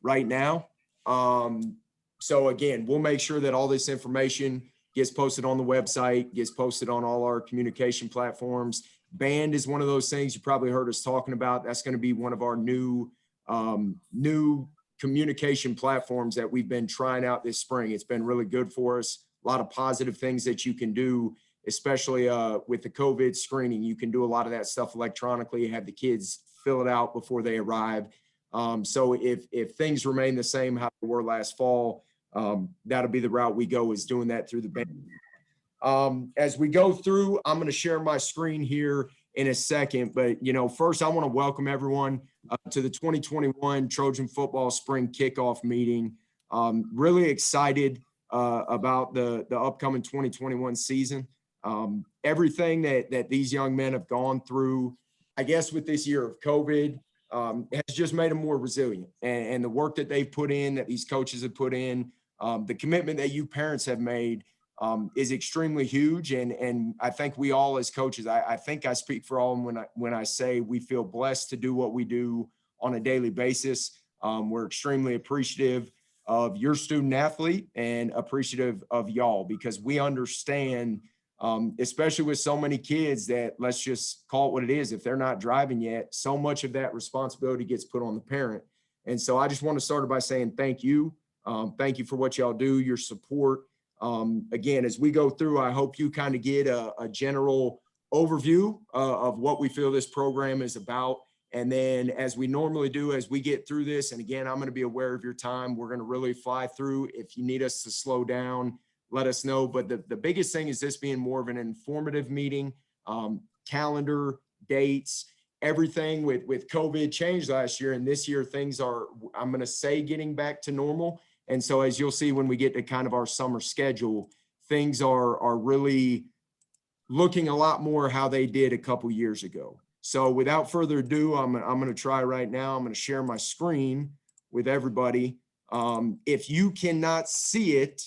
right now. So again, we'll make sure that all this information gets posted on the website, gets posted on all our communication platforms. Band is one of those things you probably heard us talking about. That's going to be one of our new communication platforms that we've been trying out this spring. It's been really good for us. A lot of positive things that you can do, especially with the COVID screening. You can do a lot of that stuff electronically, have the kids fill it out before they arrive. So if things remain the same how they were last fall, that'll be the route we go, is doing that through the band. As we go through, I'm going to share my screen here in a second, but first I want to welcome everyone to the 2021 Trojan Football Spring Kickoff meeting. Really excited about the upcoming 2021 season. Everything that these young men have gone through, I guess with this year of COVID, has just made them more resilient, and the work that they've put in, that these coaches have put in, the commitment that you parents have made is extremely huge. And I think we all as coaches, I think I speak for all when I say we feel blessed to do what we do on a daily basis. We're extremely appreciative of your student athlete and appreciative of y'all, because we understand, especially with so many kids, that let's just call it what it is. If they're not driving yet, so much of that responsibility gets put on the parent. And so I just want to start by saying thank you. Thank you for what y'all do, your support. Again, as we go through, I hope you kind of get a general overview of what we feel this program is about. And then, as we normally do, as we get through this, and again, I'm going to be aware of your time. We're going to really fly through. If you need us to slow down, let us know. But the biggest thing is this being more of an informative meeting. Calendar, dates, everything with COVID changed last year. And this year, things are, I'm going to say, getting back to normal. And so as you'll see when we get to kind of our summer schedule, things are really looking a lot more how they did a couple years ago. So without further ado, I'm going to try right now. I'm going to share my screen with everybody. If you cannot see it,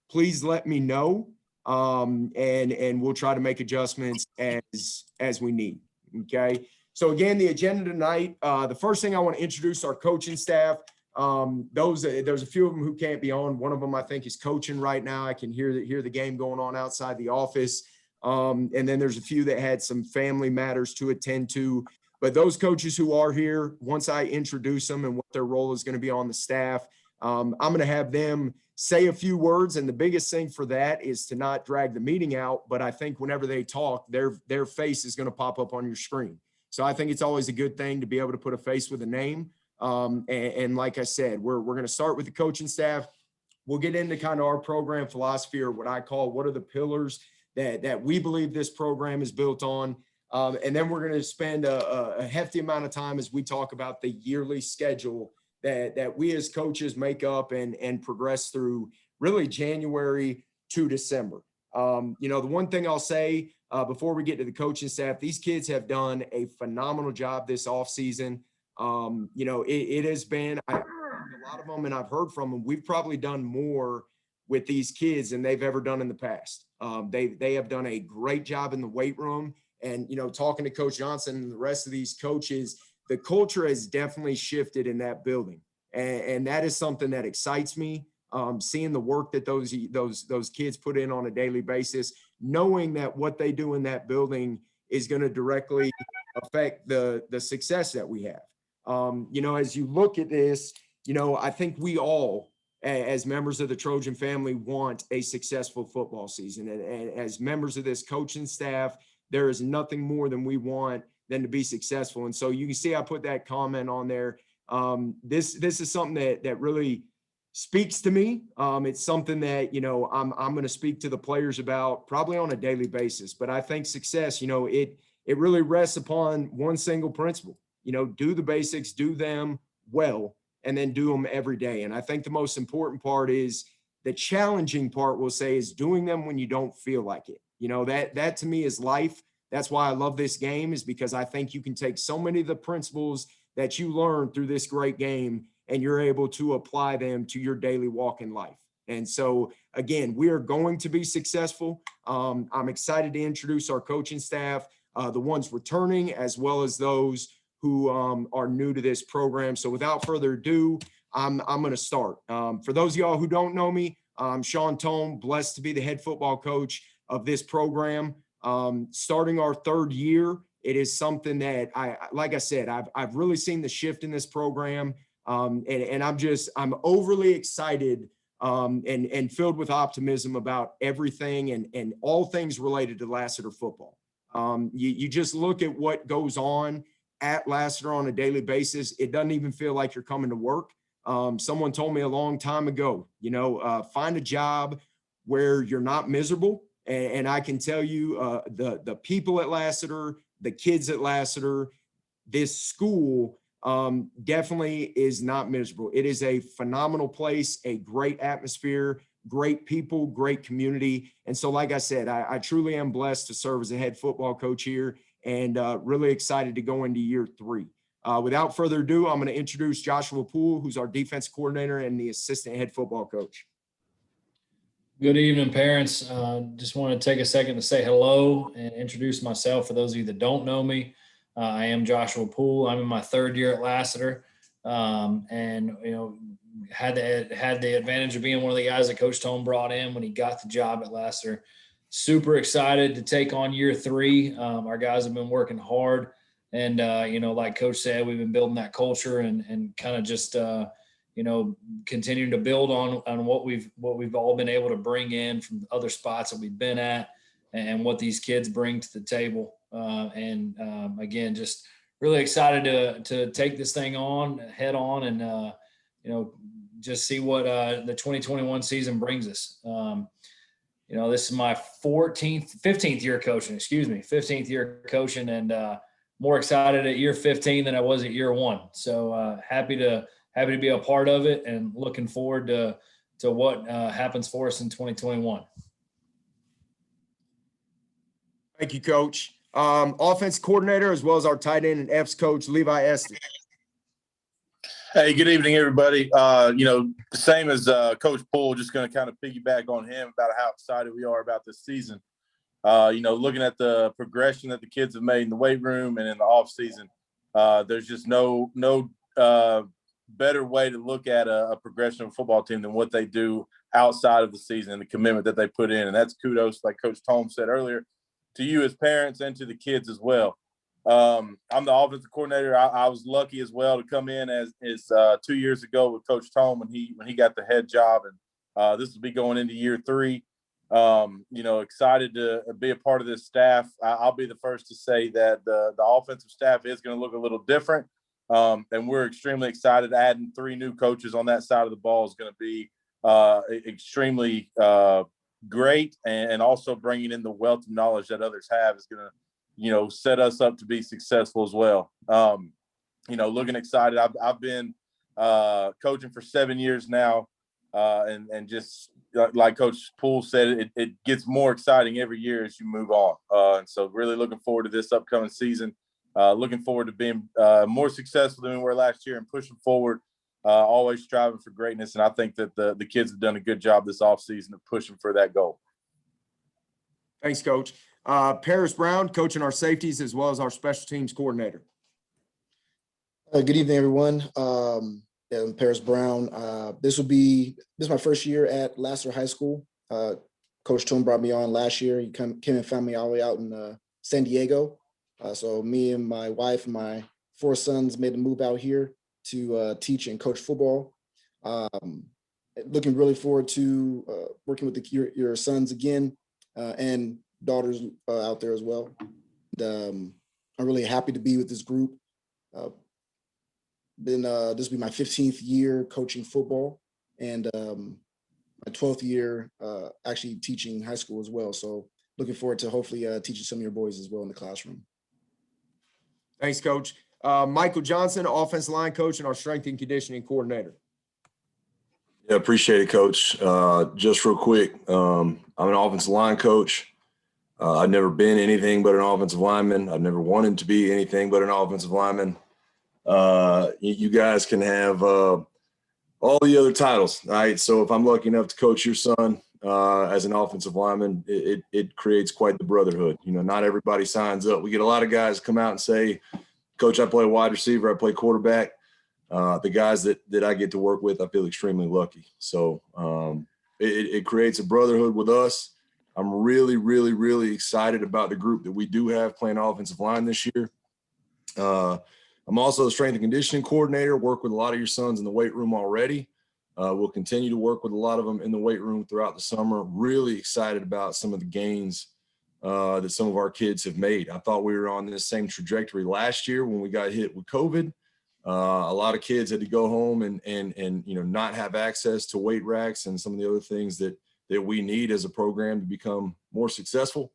please let me know, and we'll try to make adjustments as we need. Okay. So again, the agenda tonight, the first thing I want to introduce our coaching staff. There's a few of them who can't be on. One of them I think is coaching right now. I can hear the game going on outside the office. And then there's a few that had some family matters to attend to. But those coaches who are here, once I introduce them and what their role is going to be on the staff, I'm going to have them say a few words. And the biggest thing for that is to not drag the meeting out. But I think whenever they talk, their face is going to pop up on your screen. So I think it's always a good thing to be able to put a face with a name. And like I said, we're going to start with the coaching staff. We'll get into kind of our program philosophy, or what I call, what are the pillars that we believe this program is built on. And then we're going to spend a hefty amount of time as we talk about the yearly schedule that we as coaches make up and progress through, really January to December. The one thing I'll say before we get to the coaching staff, these kids have done a phenomenal job this offseason. It has been, a lot of them, and I've heard from them, we've probably done more with these kids than they've ever done in the past. They have done a great job in the weight room, and, talking to Coach Johnson and the rest of these coaches, the culture has definitely shifted in that building. And that is something that excites me. Seeing the work that those kids put in on a daily basis, knowing that what they do in that building is going to directly affect the success that we have. As you look at this, I think we all, as members of the Trojan family, want a successful football season. And as members of this coaching staff, there is nothing more than we want than to be successful. And so you can see I put that comment on there. This is something that really speaks to me. It's something that, I'm going to speak to the players about probably on a daily basis. But I think success, it really rests upon one single principle. Do the basics, do them well, and then do them every day. And I think the most important part is, the challenging part, we'll say, is doing them when you don't feel like it. That to me is life. That's why I love this game, is because I think you can take so many of the principles that you learn through this great game, and you're able to apply them to your daily walk in life. And so, again, we are going to be successful. I'm excited to introduce our coaching staff, the ones returning, as well as those who are new to this program. So without further ado, I'm going to start. For those of y'all who don't know me, I'm Coach Thom, blessed to be the head football coach of this program. Starting our third year, it is something that like I said, I've really seen the shift in this program. And I'm overly excited and filled with optimism about everything and all things related to Lassiter football. You just look at what goes on at Lassiter on a daily basis. It doesn't even feel like you're coming to work. Someone told me a long time ago, find a job where you're not miserable. And I can tell you, the people at Lassiter, the kids at Lassiter, this school definitely is not miserable. It is a phenomenal place, a great atmosphere, great people, great community. And so, like I said, I truly am blessed to serve as a head football coach here and really excited to go into year 3. Without further ado, I'm going to introduce Joshua Poole, who's our defense coordinator and the assistant head football coach. Good evening, parents. Just want to take a second to say hello and introduce myself. For those of you that don't know me, I am Joshua Poole. I'm in my third year at Lassiter, and had the advantage of being one of the guys that Coach Thom brought in when he got the job at Lassiter. Super excited to take on year 3. Our guys have been working hard, and like Coach said, we've been building that culture and kind of just continuing to build on what we've all been able to bring in from other spots that we've been at and what these kids bring to the table. Again, just really excited to take this thing on head on and, just see what the 2021 season brings us. This is my 15th year coaching, and more excited at year 15 than I was at year 1. So happy to be a part of it and looking forward to what happens for us in 2021. Thank you, Coach. Offense coordinator, as well as our tight end and F's coach, Levi Estes. Hey, good evening, everybody. Same as Coach Poole, just going to kind of piggyback on him about how excited we are about this season. Looking at the progression that the kids have made in the weight room and in the off season, there's just no better way to look at a progression of a football team than what they do outside of the season and the commitment that they put in. And that's kudos, like Coach Thom said earlier, to you as parents and to the kids as well. I'm the offensive coordinator. I was lucky as well to come in as 2 years ago with Coach Thom when he got the head job, and this will be going into year 3. Excited to be a part of this staff. I'll be the first to say that the offensive staff is going to look a little different, and we're extremely excited. Adding 3 new coaches on that side of the ball is going to be extremely great, and also bringing in the wealth of knowledge that others have is going to set us up to be successful as well. Looking excited. I've been coaching for 7 years now, and just like Coach Poole said, it gets more exciting every year as you move on. And so really looking forward to this upcoming season. Looking forward to being more successful than we were last year and pushing forward, always striving for greatness. And I think that the kids have done a good job this offseason of pushing for that goal. Thanks, Coach. Paris Brown, coaching our safeties as well as our special teams coordinator. Good evening, everyone. I'm Paris Brown. This is my first year at Lassiter High School. Coach Thom brought me on last year. He came and found me all the way out in San Diego. So me and my wife and my 4 sons made the move out here to teach and coach football. Looking really forward to working with your sons again and daughters out there as well. And, I'm really happy to be with this group. This will be my 15th year coaching football, and my 12th year actually teaching high school as well. So looking forward to hopefully teaching some of your boys as well in the classroom. Thanks, Coach. Michael Johnson, offensive line coach and our strength and conditioning coordinator. Yeah, appreciate it, Coach. Just real quick, I'm an offensive line coach. I've never been anything but an offensive lineman. I've never wanted to be anything but an offensive lineman. You guys can have all the other titles, right? So if I'm lucky enough to coach your son as an offensive lineman, it creates quite the brotherhood. Not everybody signs up. We get a lot of guys come out and say, Coach, I play wide receiver, I play quarterback. the guys that I get to work with, I feel extremely lucky. So it creates a brotherhood with us. I'm really, really, really excited about the group that we do have playing offensive line this year. I'm also a strength and conditioning coordinator, work with a lot of your sons in the weight room already. We'll continue to work with a lot of them in the weight room throughout the summer. Really excited about some of the gains that some of our kids have made. I thought we were on this same trajectory last year when we got hit with COVID. A lot of kids had to go home and not have access to weight racks and some of the other things that we need as a program to become more successful.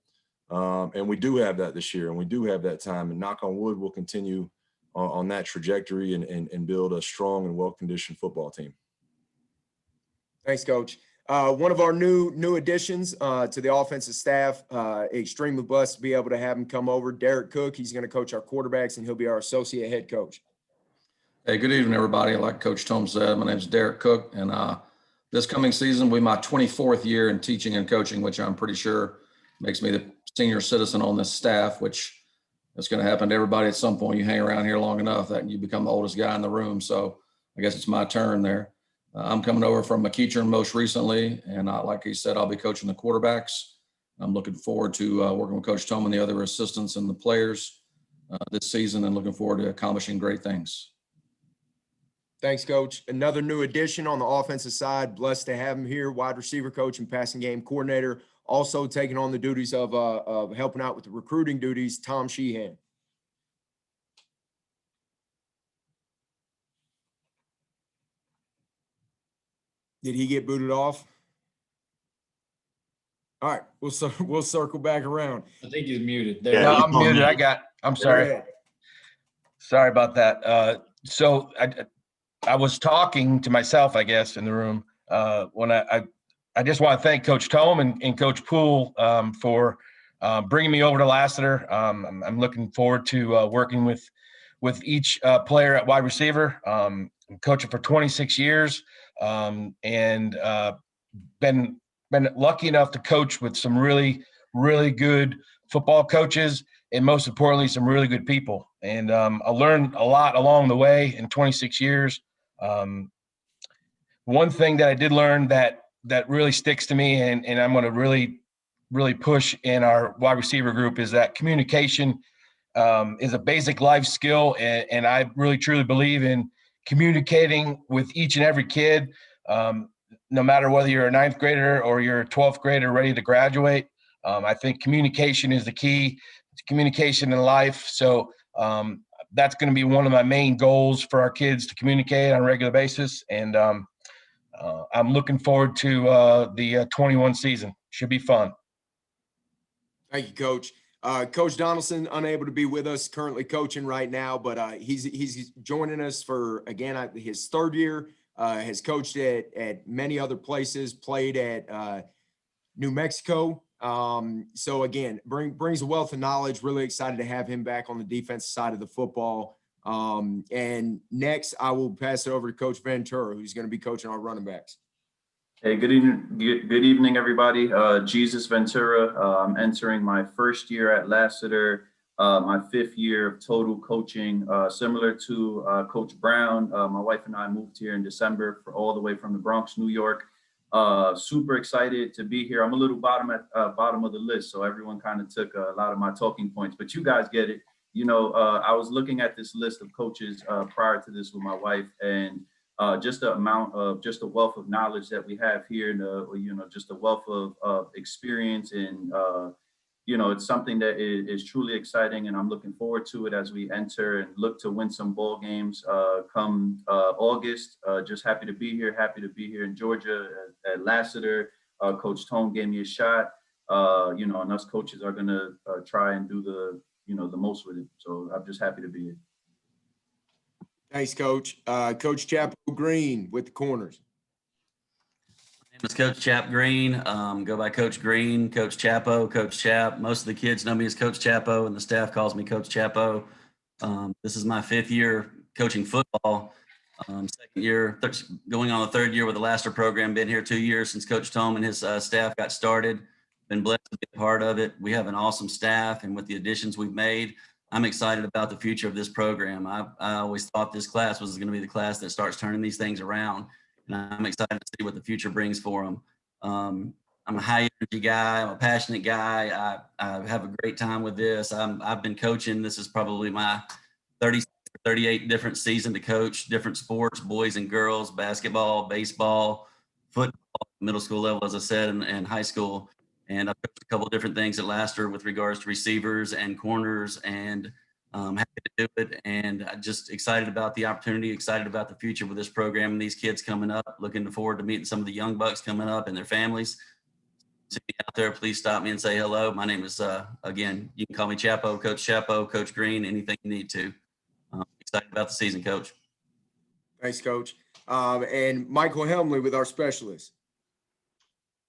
And we do have that this year, and we do have that time. And knock on wood, we'll continue on that trajectory and build a strong and well-conditioned football team. Thanks, Coach. One of our new additions to the offensive staff, extremely blessed to be able to have him come over, Derek Cook. He's going to coach our quarterbacks, and he'll be our associate head coach. Hey, good evening, everybody. Like Coach Thom said, my name is Derek Cook, and this coming season will be my 24th year in teaching and coaching, which I'm pretty sure makes me the senior citizen on this staff, which is going to happen to everybody at some point. You hang around here long enough that you become the oldest guy in the room. So I guess it's my turn there. I'm coming over from McEachern most recently, and like he said, I'll be coaching the quarterbacks. I'm looking forward to working with Coach Thom and the other assistants and the players this season, and looking forward to accomplishing great things. Thanks, Coach. Another new addition on the offensive side. Blessed to have him here, wide receiver coach and passing game coordinator. Also taking on the duties of helping out with the recruiting duties, Tom Sheehan. Did he get booted off? All right, we'll circle back around. I think he's muted. There. Yeah, no, I'm muted. I'm sorry. Sorry about that. So I was talking to myself, I guess, in the room when I just want to thank Coach Thom and Coach Poole for bringing me over to Lassiter. I'm looking forward to working with each player at wide receiver. I'm coaching for 26 years and been lucky enough to coach with some really, really good football coaches, and most importantly, some really good people. And I learned a lot along the way in 26 years. One thing that I did learn that really sticks to me, and I'm going to really push in our wide receiver group, is that communication is a basic life skill. And I really truly believe in communicating with each and every kid, no matter whether you're a 9th grader or you're a 12th grader ready to graduate. I think communication is the key to communication in life. So that's going to be one of my main goals for our kids, to communicate on a regular basis. And I'm looking forward to the 21 season. Should be fun. Thank you, Coach. Coach Donaldson, unable to be with us, currently coaching right now, but he's joining us for, again, his 3rd year, has coached at many other places, played at New Mexico. So again, brings a wealth of knowledge. Really excited to have him back on the defensive side of the football. And next, I will pass it over to Coach Ventura, who's going to be coaching our running backs. Hey, good evening, everybody. Jesus Ventura. I'm entering my 1st year at Lassiter, my 5th year of total coaching, similar to Coach Brown. My wife and I moved here in December all the way from the Bronx, New York. Super excited to be here. I'm a little bottom of the list, so everyone kind of took a lot of my talking points, but you guys get it. I was looking at this list of coaches prior to this with my wife, and just the wealth of knowledge that we have here, and just the wealth of experience, and it's something that is truly exciting, and I'm looking forward to it as we enter and look to win some ball games come August. Just happy to be here in Georgia at Lassiter. Coach Thom gave me a shot, and us coaches are gonna try and do the most with it. So I'm just happy to be here. Thanks, Coach. Coach Chapo Green with the corners. My name is Coach Chap Green. Go by Coach Green, Coach Chapo, Coach Chap. Most of the kids know me as Coach Chapo, and the staff calls me Coach Chapo. This is my 5th year coaching football. 2nd year, going on the 3rd year with the Lassiter program. Been here 2 years since Coach Thom and his staff got started. Been blessed to be a part of it. We have an awesome staff, and with the additions we've made, I'm excited about the future of this program. I always thought this class was going to be the class that starts turning these things around, and I'm excited to see what the future brings for them. I'm a high energy guy. I'm a passionate guy. I have a great time with this. I've been coaching. This is probably my 38 different season to coach different sports, boys and girls, basketball, baseball, football, middle school level, as I said, and high school. And I've coached a couple of different things at Lassiter with regards to receivers and corners, and happy to do it. And I'm just excited about the opportunity, excited about the future with this program and these kids coming up. Looking forward to meeting some of the young bucks coming up and their families. See me out there, please stop me and say hello. My name is, again, you can call me Chapo, Coach Green, anything you need to. Excited about the season, Coach. Thanks, Coach. And Michael Helmley with our specialist.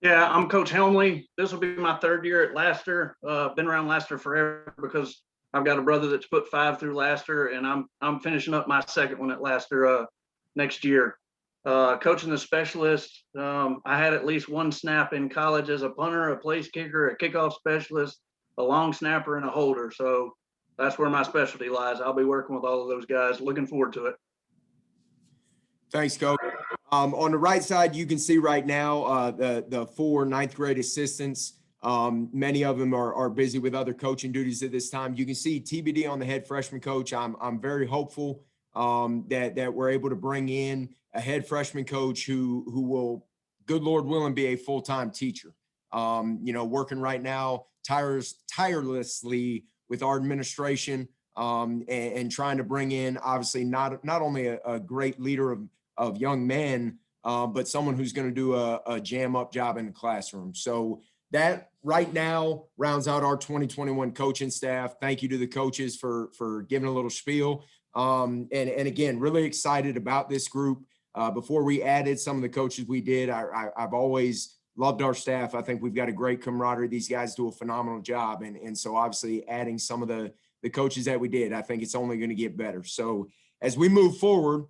Yeah, I'm Coach Helmley. This will be my third year at Lassiter. Been around Lassiter forever because I've got a brother that's put 5 through Lassiter, and I'm finishing up my second one at Lassiter next year. Coaching the specialist, I had at least one snap in college as a punter, a place kicker, a kickoff specialist, a long snapper, and a holder. So that's where my specialty lies. I'll be working with all of those guys. Looking forward to it. Thanks, Coach. On the right side, you can see right now the 4 ninth grade assistants. Many of them are busy with other coaching duties at this time. You can see TBD on the head freshman coach. I'm very hopeful that we're able to bring in a head freshman coach who will, good Lord willing, be a full-time teacher. Working right now tirelessly with our administration and trying to bring in, obviously, not only a great leader of young men, but someone who's going to do a jam-up job in the classroom. So that right now rounds out our 2021 coaching staff. Thank you to the coaches for giving a little spiel. And again, really excited about this group. Before we added some of the coaches we did, I've always loved our staff. I think we've got a great camaraderie. These guys do a phenomenal job. And so obviously adding some of the coaches that we did, I think it's only going to get better. So as we move forward,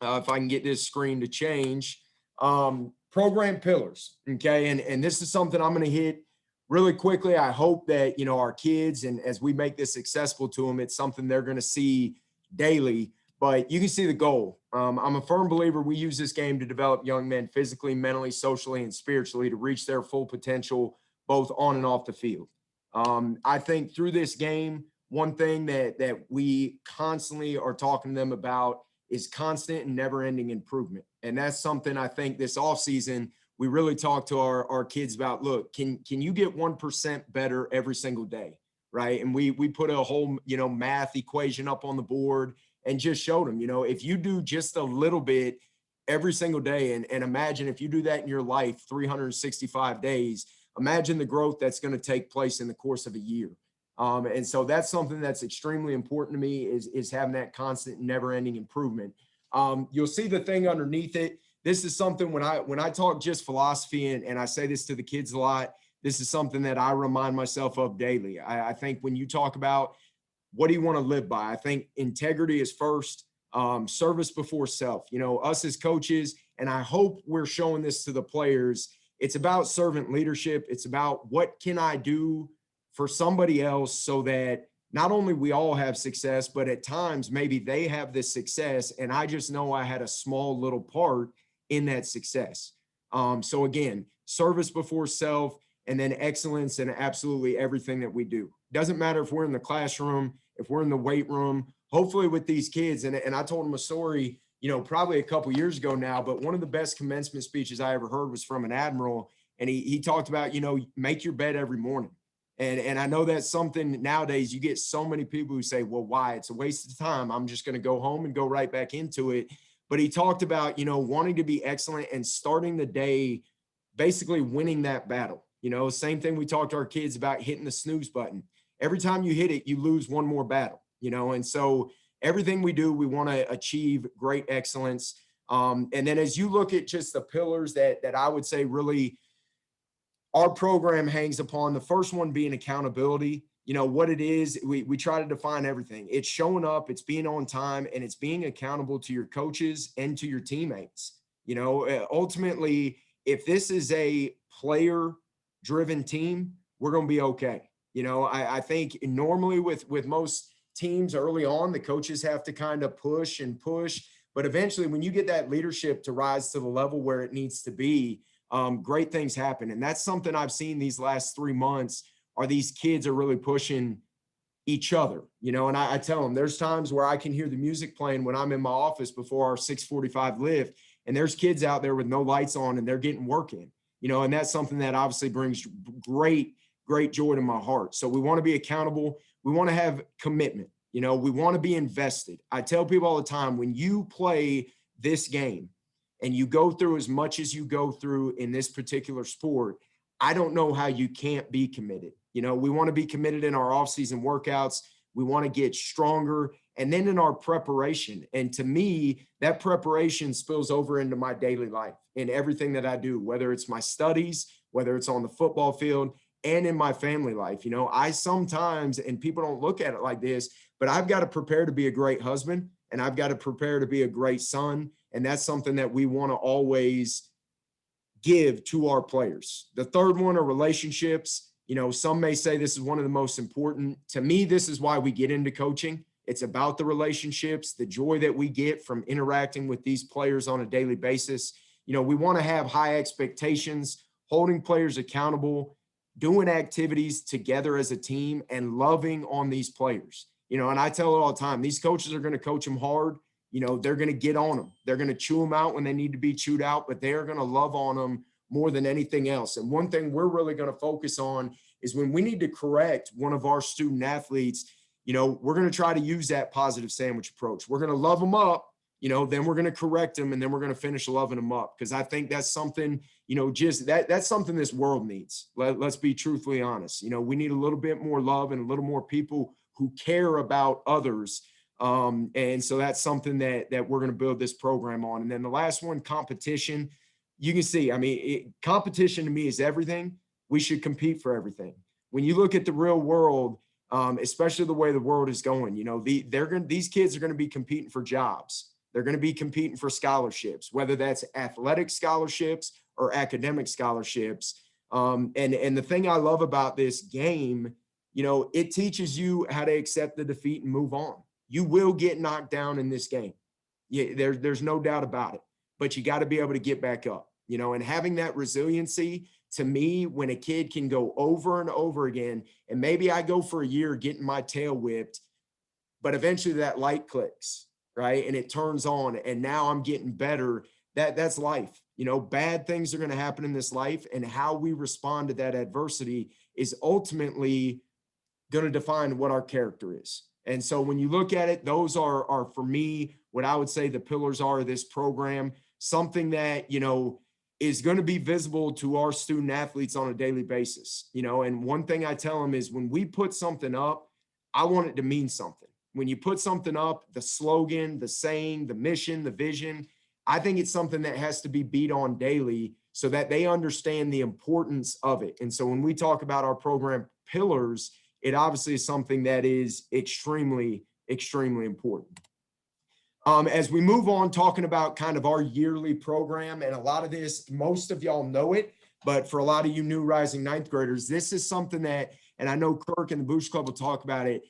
if I can get this screen to change, program pillars. Okay. And this is something I'm going to hit really quickly. I hope that, our kids, and as we make this accessible to them, it's something they're going to see daily, but you can see the goal. I'm a firm believer we use this game to develop young men physically, mentally, socially, and spiritually to reach their full potential, both on and off the field. I think through this game, one thing that we constantly are talking to them about is constant and never-ending improvement. And that's something I think this offseason we really talk to our kids about. Look, can you get 1% better every single day, right? And we put a whole, math equation up on the board and just showed them, if you do just a little bit every single day, and imagine if you do that in your life 365 days, imagine the growth that's going to take place in the course of a year. And so that's something that's extremely important to me is having that constant, never-ending improvement. You'll see the thing underneath it. This is something when I talk just philosophy, and I say this to the kids a lot, this is something that I remind myself of daily. I think when you talk about what do you want to live by, I think integrity is first, service before self. Us as coaches, and I hope we're showing this to the players, it's about servant leadership. It's about what can I do for somebody else so that not only we all have success, but at times maybe they have this success and I just know I had a small little part in that success. So again, service before self, and then excellence in absolutely everything that we do. Doesn't matter if we're in the classroom, if we're in the weight room, hopefully with these kids. And I told them a story, probably a couple years ago now, but one of the best commencement speeches I ever heard was from an admiral. And he talked about, make your bed every morning. And I know that's something nowadays you get so many people who say, well, why? It's a waste of time. I'm just going to go home and go right back into it. But he talked about, wanting to be excellent and starting the day, basically winning that battle. Same thing we talked to our kids about, hitting the snooze button. Every time you hit it, you lose one more battle, and so everything we do, we want to achieve great excellence. And then as you look at just the pillars that I would say really our program hangs upon, the first one being accountability. What it is, we try to define everything. It's showing up, it's being on time, and it's being accountable to your coaches and to your teammates. Ultimately, if this is a player-driven team, we're going to be okay. I think normally with most teams early on, the coaches have to kind of push and push. But eventually, when you get that leadership to rise to the level where it needs to be, great things happen. And that's something I've seen these last 3 months, are these kids are really pushing each other, and I tell them there's times where I can hear the music playing when I'm in my office before our 6:45 lift, and there's kids out there with no lights on and they're getting work in, and that's something that obviously brings great joy to my heart. So we want to be accountable. We want to have commitment. We want to be invested. I tell people all the time, when you play this game and you go through as much as you go through in this particular sport, I don't know how you can't be committed. We want to be committed in our off-season workouts. We want to get stronger. And then in our preparation. And to me, that preparation spills over into my daily life in everything that I do, whether it's my studies, whether it's on the football field, and in my family life. I sometimes, and people don't look at it like this, but I've got to prepare to be a great husband, and I've got to prepare to be a great son. And that's something that we want to always give to our players. The third one are relationships. Some may say this is one of the most important. To me, this is why we get into coaching. It's about the relationships, the joy that we get from interacting with these players on a daily basis. We want to have high expectations, holding players accountable, doing activities together as a team, and loving on these players. And I tell it all the time, these coaches are going to coach them hard. They're going to get on them. They're going to chew them out when they need to be chewed out, but they are going to love on them more than anything else. And one thing we're really going to focus on is when we need to correct one of our student athletes, we're going to try to use that positive sandwich approach. We're going to love them up, then we're going to correct them, and then we're going to finish loving them up. Because I think that's something, that's something this world needs. Let's be truthfully honest. We need a little bit more love and a little more people who care about others. And so that's something that we're going to build this program on. And then the last one, competition. You can see, competition to me is everything. We should compete for everything. When you look at the real world, especially the way the world is going, these kids are going to be competing for jobs. They're going to be competing for scholarships, whether that's athletic scholarships or academic scholarships. And the thing I love about this game, it teaches you how to accept the defeat and move on. You will get knocked down in this game. Yeah, there's no doubt about it, but you got to be able to get back up, and having that resiliency. To me, when a kid can go over and over again, and maybe I go for a year getting my tail whipped, but eventually that light clicks, right? And it turns on, and now I'm getting better. That's life. Bad things are going to happen in this life, and how we respond to that adversity is ultimately going to define what our character is. And so when you look at it, those are for me, what I would say the pillars are of this program, something that, is going to be visible to our student athletes on a daily basis. And one thing I tell them is when we put something up, I want it to mean something. When you put something up, the slogan, the saying, the mission, the vision, I think it's something that has to be beat on daily so that they understand the importance of it. And so when we talk about our program pillars, it obviously is something that is extremely, extremely important. As we move on, talking about kind of our yearly program, and a lot of this, most of y'all know it, but for a lot of you new rising ninth graders, this is something that, and I know Kirk and the Boosh Club will talk about it.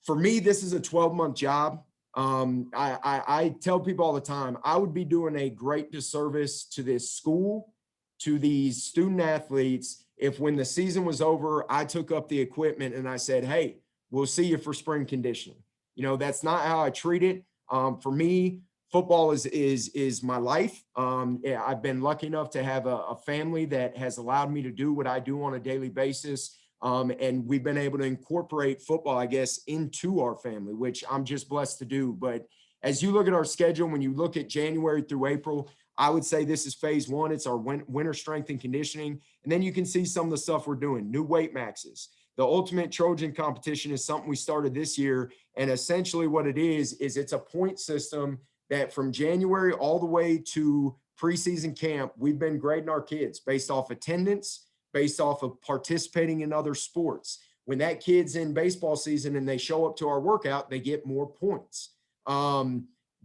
For me, this is a 12-month job. I tell people all the time, I would be doing a great disservice to this school, to these student athletes, if when the season was over, I took up the equipment and I said, hey, we'll see you for spring conditioning. That's not how I treat it. For me, football is my life. I've been lucky enough to have a family that has allowed me to do what I do on a daily basis. And we've been able to incorporate football, I guess, into our family, which I'm just blessed to do. But as you look at our schedule, when you look at January through April, I would say this is phase one. It's our winter strength and conditioning. And then you can see some of the stuff we're doing, new weight maxes. The Ultimate Trojan competition is something we started this year. And essentially what it is it's a point system that from January all the way to preseason camp, we've been grading our kids based off attendance, based off of participating in other sports. When that kid's in baseball season and they show up to our workout, they get more points.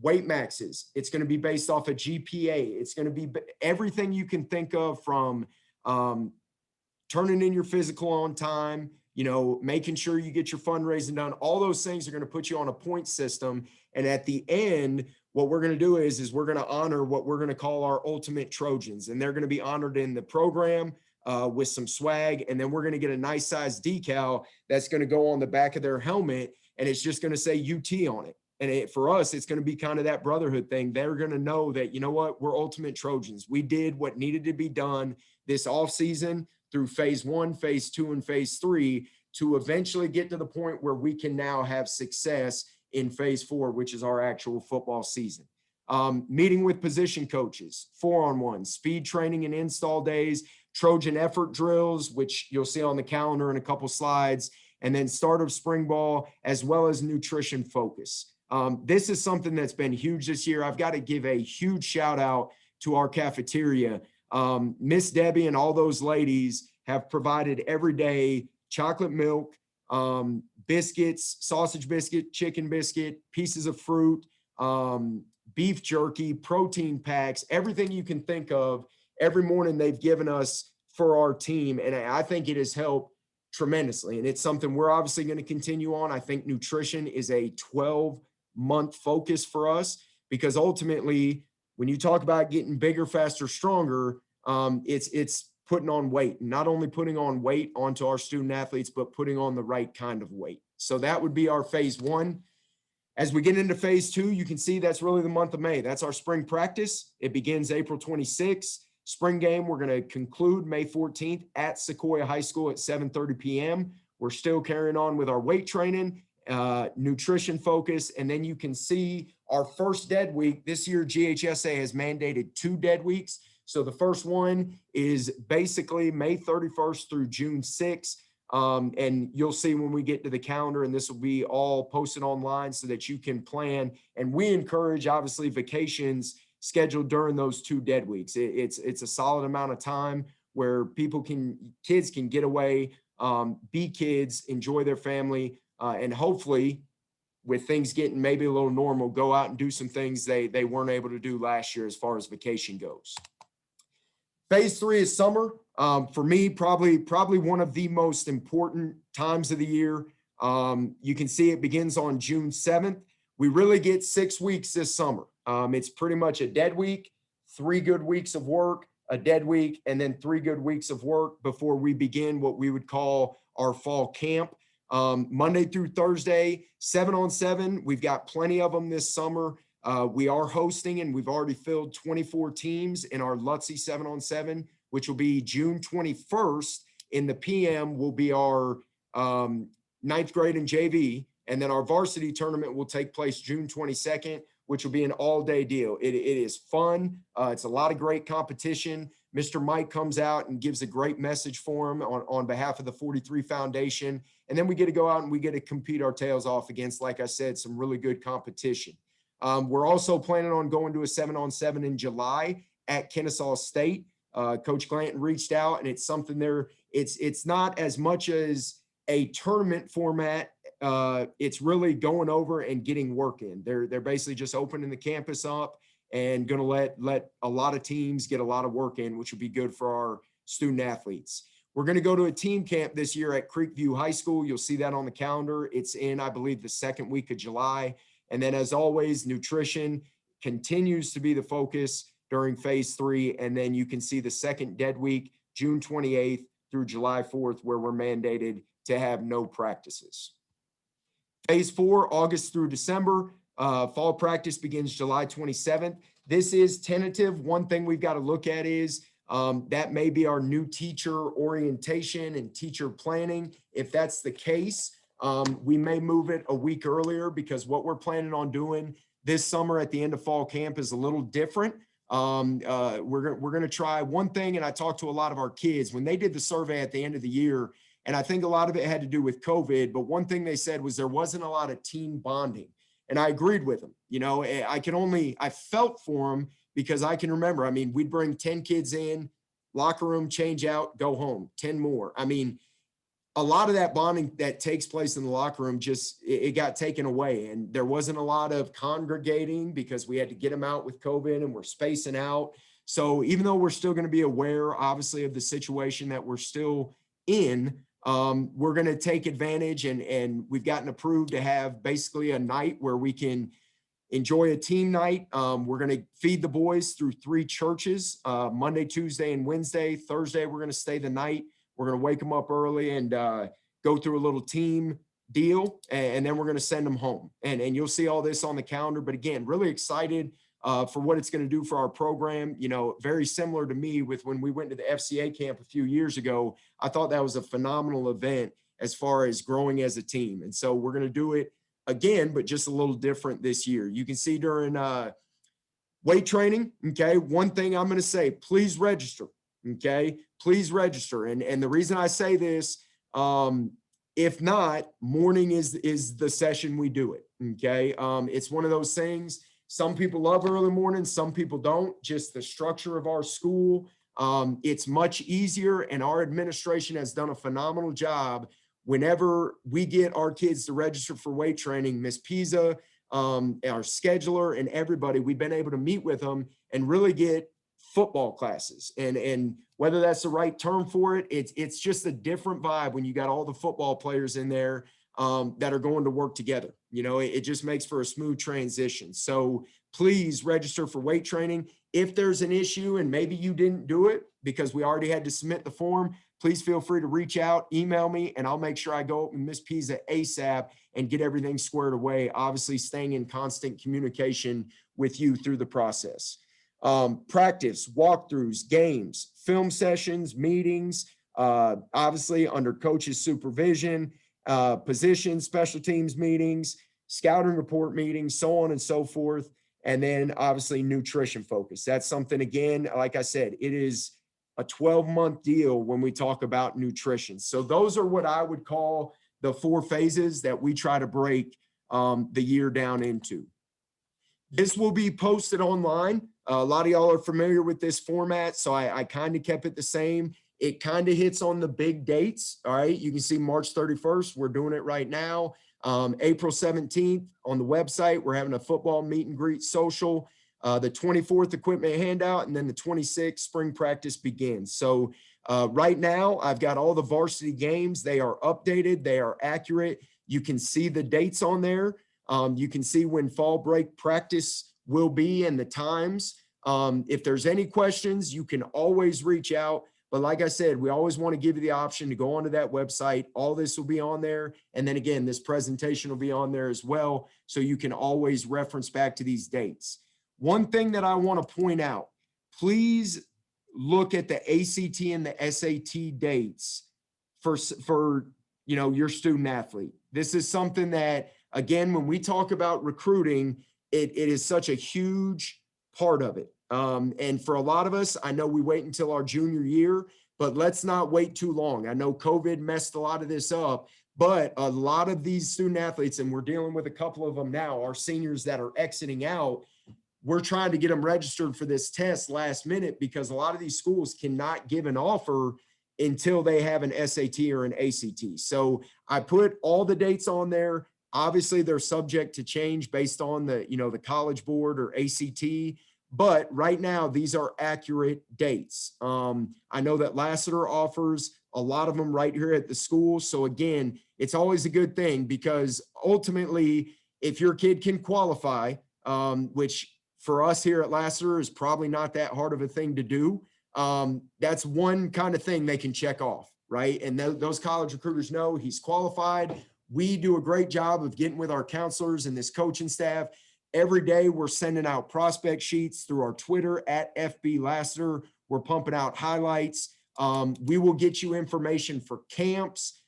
Weight maxes, it's going to be based off of GPA. It's going to be everything you can think of, from turning in your physical on time, making sure you get your fundraising done. All those things are going to put you on a point system. And at the end, what we're going to do is we're going to honor what we're going to call our ultimate Trojans. And they're going to be honored in the program with some swag. And then we're going to get a nice size decal that's going to go on the back of their helmet. And it's just going to say UT on it. And for us, it's going to be kind of that brotherhood thing. They're going to know that, you know what, we're ultimate Trojans. We did what needed to be done this offseason through phase 1, phase 2, and phase 3 to eventually get to the point where we can now have success in phase 4, which is our actual football season. Meeting with position coaches, 4-on-1, speed training and install days, Trojan effort drills, which you'll see on the calendar in a couple slides, and then start of spring ball, as well as nutrition focus. This is something that's been huge this year. I've got to give a huge shout out to our cafeteria. Miss Debbie and all those ladies have provided every day chocolate milk, biscuits, sausage biscuit, chicken biscuit, pieces of fruit, beef jerky, protein packs, everything you can think of. Every morning they've given us for our team. And I think it has helped tremendously. And it's something we're obviously going to continue on. I think nutrition is a 12-month focus for us, because ultimately, when you talk about getting bigger, faster, stronger, it's putting on weight, not only putting on weight onto our student athletes, but putting on the right kind of weight. So that would be our phase 1. As we get into phase 2, you can see that's really the month of May. That's our spring practice. It begins April 26th. Spring game, we're going to conclude May 14th at Sequoia High School at 7:30 p.m. We're still carrying on with our weight training, nutrition focus, and then you can see our first dead week. This year, GHSA has mandated 2 dead weeks. So the first one is basically May 31st through June 6th. And you'll see when we get to the calendar, and this will be all posted online so that you can plan. And we encourage, obviously, vacations scheduled during those 2 dead weeks. It's a solid amount of time where kids can get away, be kids, enjoy their family, and hopefully, with things getting maybe a little normal, go out and do some things they weren't able to do last year as far as vacation goes. Phase 3 is summer. For me, probably one of the most important times of the year. You can see it begins on June 7th. We really get 6 weeks this summer. It's pretty much a dead week, 3 good weeks of work, a dead week, and then 3 good weeks of work before we begin what we would call our fall camp. Monday through Thursday, 7-on-7. We've got plenty of them this summer. We are hosting, and we've already filled 24 teams in our LUTSI 7-on-7, which will be June 21st. In the PM will be our 9th grade and JV. And then our varsity tournament will take place June 22nd, which will be an all-day deal. It is fun. It's a lot of great competition. Mr. Mike comes out and gives a great message for him on behalf of the 43 Foundation. And then we get to go out and we get to compete our tails off against, like I said, some really good competition. We're also planning on going to a 7-on-7 in July at Kennesaw State. Coach Glanton reached out, and it's something there. It's not as much as a tournament format. It's really going over and getting work in. They're basically just opening the campus up and going to let a lot of teams get a lot of work in, which will be good for our student athletes. We're going to go to a team camp this year at Creekview High School. You'll see that on the calendar. It's in, I believe, the 2nd week of July. And then, as always, nutrition continues to be the focus during phase 3. And then you can see the 2nd dead week, June 28th through July 4th, where we're mandated to have no practices. Phase 4, August through December. Fall practice begins July 27th. This is tentative. One thing we've got to look at is that may be our new teacher orientation and teacher planning. If that's the case, we may move it a week earlier, because what we're planning on doing this summer at the end of fall camp is a little different. We're going to try one thing, and I talked to a lot of our kids when they did the survey at the end of the year, and I think a lot of it had to do with COVID, but one thing they said was there wasn't a lot of team bonding. And I agreed with them. I felt for them, because I can remember, we'd bring 10 kids in, locker room, change out, go home, 10 more. A lot of that bonding that takes place in the locker room, it got taken away. And there wasn't a lot of congregating because we had to get them out with COVID and we're spacing out. So even though we're still going to be aware, obviously, of the situation that we're still in, we're going to take advantage, and we've gotten approved to have basically a night where we can enjoy a team night. We're going to feed the boys through 3 churches, Monday, Tuesday, and Wednesday. Thursday, we're going to stay the night. We're going to wake them up early and go through a little team deal, and then we're going to send them home. And you'll see all this on the calendar. But again, really excited for what it's going to do for our program. You know, very similar to me with when we went to the FCA camp a few years ago. I thought that was a phenomenal event as far as growing as a team. And so we're going to do it again, but just a little different this year. You can see during weight training, okay, one thing I'm going to say, please register, okay? Please register. And the reason I say this, if not, morning is the session we do it, okay? It's one of those things, some people love early mornings, some people don't. Just the structure of our school, it's much easier, and our administration has done a phenomenal job. Whenever we get our kids to register for weight training, Miss Pisa, our scheduler, and everybody, we've been able to meet with them and really get football classes. And whether that's the right term for it, it's just a different vibe when you got all the football players in there that are going to work together. You know, it just makes for a smooth transition. So please register for weight training. If there's an issue and maybe you didn't do it because we already had to submit the form, please feel free to reach out, email me, and I'll make sure I go up with Miss Pisa ASAP and get everything squared away, obviously staying in constant communication with you through the process. Practice, walkthroughs, games, film sessions, meetings, obviously under coach's supervision, position, special teams meetings, scouting report meetings, so on and so forth. And then obviously nutrition focus. That's something, again, like I said, it is a 12-month deal when we talk about nutrition. So those are what I would call the 4 phases that we try to break the year down into. This will be posted online. A lot of y'all are familiar with this format, so I kind of kept it the same. It kind of hits on the big dates. All right, you can see March 31st. We're doing it right now. April 17th on the website, we're having a football meet and greet social. The 24th equipment handout, and then the 26th spring practice begins. So right now I've got all the varsity games. They are updated. They are accurate. You can see the dates on there. You can see when fall break practice will be and the times. If there's any questions, you can always reach out. But like I said, we always want to give you the option to go onto that website. All this will be on there. And then again, this presentation will be on there as well. So you can always reference back to these dates. One thing that I want to point out, please look at the ACT and the SAT dates for you know, your student athlete. This is something that, again, when we talk about recruiting, it is such a huge part of it. And for a lot of us, I know we wait until our junior year, but let's not wait too long. I know COVID messed a lot of this up, but a lot of these student athletes, and we're dealing with a couple of them now, our seniors that are exiting out, we're trying to get them registered for this test last minute because a lot of these schools cannot give an offer until they have an SAT or an ACT. So I put all the dates on there. Obviously, they're subject to change based on the, you know, the College Board or ACT. But right now, these are accurate dates. I know that Lassiter offers a lot of them right here at the school. So again, it's always a good thing because ultimately, if your kid can qualify, which for us here at Lassiter is probably not that hard of a thing to do, that's one kind of thing they can check off, right? And those college recruiters know he's qualified. We do a great job of getting with our counselors and this coaching staff. Every day we're sending out prospect sheets through our Twitter at FB Lassiter. We're pumping out highlights. We will get you information for camps,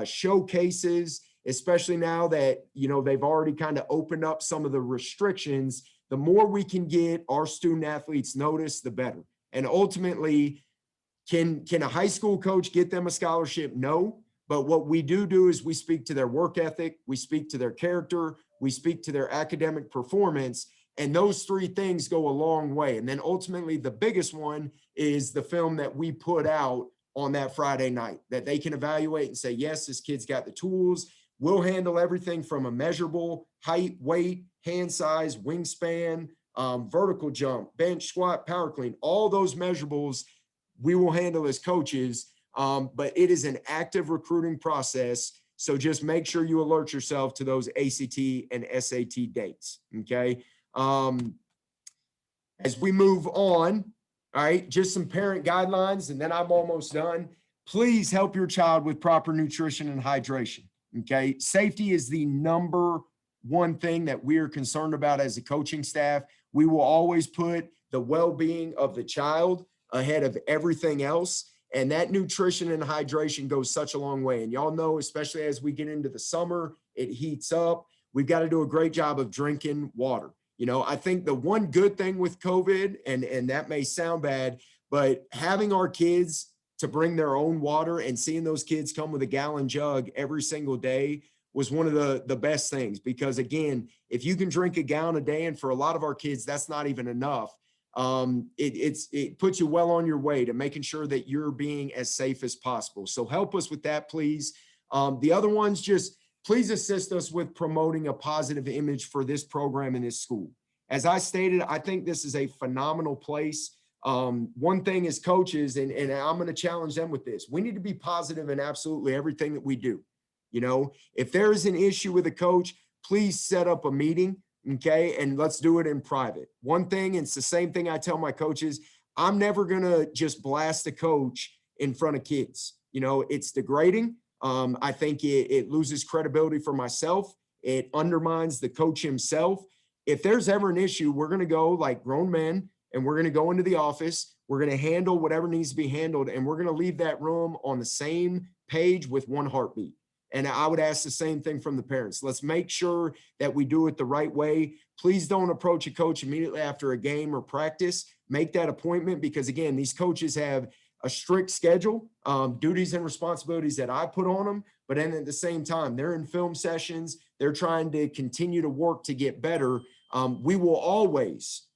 showcases, especially now that, you know, they've already kind of opened up some of the restrictions. The more we can get our student athletes noticed, the better. And ultimately, can a high school coach get them a scholarship? No. But what we do is we speak to their work ethic, we speak to their character, we speak to their academic performance, and those 3 things go a long way. And then ultimately, the biggest one is the film that we put out on that Friday night that they can evaluate and say, yes, this kid's got the tools. We'll handle everything from a measurable height, weight, hand size, wingspan, vertical jump, bench, squat, power clean, all those measurables we will handle as coaches. but it is an active recruiting process. So just make sure you alert yourself to those ACT and SAT dates. Okay. As we move on, all right, just some parent guidelines, and then I'm almost done. Please help your child with proper nutrition and hydration. Okay. Safety is the number one thing that we are concerned about as a coaching staff. We will always put the well-being of the child ahead of everything else. And that nutrition and hydration goes such a long way. And y'all know, especially as we get into the summer, it heats up. We've got to do a great job of drinking water. You know, I think the one good thing with COVID, and that may sound bad, but having our kids to bring their own water and seeing those kids come with a gallon jug every single day was one of the best things. Because again, if you can drink a gallon a day, and for a lot of our kids, that's not even enough, it puts you well on your way to making sure that you're being as safe as possible. So help us with that, please. The other ones, just please assist us with promoting a positive image for this program in this school. As I stated, I think this is a phenomenal place. One thing is coaches, and I'm going to challenge them with this. We need to be positive in absolutely everything that we do. You know, if there is an issue with a coach, please set up a meeting, okay? And let's do it in private. One thing, and it's the same thing I tell my coaches, I'm never going to just blast a coach in front of kids. You know, it's degrading. I think it loses credibility for myself. It undermines the coach himself. If there's ever an issue, we're going to go like grown men, and we're going to go into the office. We're going to handle whatever needs to be handled, and we're going to leave that room on the same page with one heartbeat. And I would ask the same thing from the parents. Let's make sure that we do it the right way. Please don't approach a coach immediately after a game or practice. Make that appointment, because again, these coaches have a strict schedule, duties and responsibilities that I put on them. But then at the same time, they're in film sessions. They're trying to continue to work to get better. We will always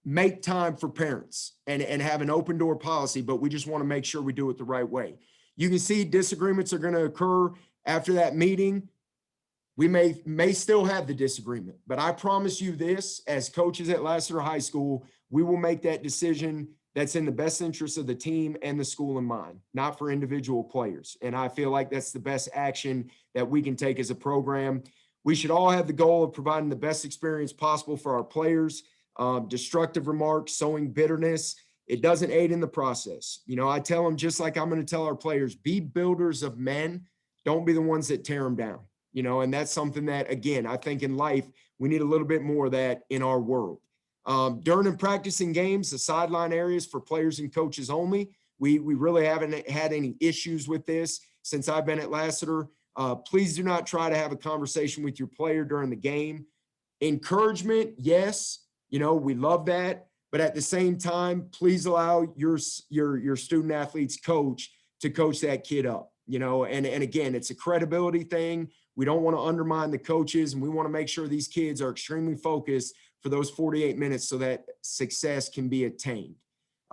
make time for parents and have an open door policy, but we just want to make sure we do it the right way. You can see disagreements are going to occur after that meeting. We may still have the disagreement, but I promise you this, as coaches at Lassiter High School, we will make that decision that's in the best interest of the team and the school in mind, not for individual players. And I feel like that's the best action that we can take as a program. We should all have the goal of providing the best experience possible for our players. Destructive remarks, sowing bitterness, it doesn't aid in the process. You know, I tell them, just like I'm going to tell our players, be builders of men. Don't be the ones that tear them down. You know, and that's something that, again, I think in life, we need a little bit more of that in our world. During and practicing games, the sideline areas for players and coaches only. We really haven't had any issues with this since I've been at Lassiter. Please do not try to have a conversation with your player during the game. Encouragement, yes. You know, we love that, but at the same time, please allow your student athlete's coach to coach that kid up, you know, and again, it's a credibility thing. We don't want to undermine the coaches, and we want to make sure these kids are extremely focused for those 48 minutes so that success can be attained.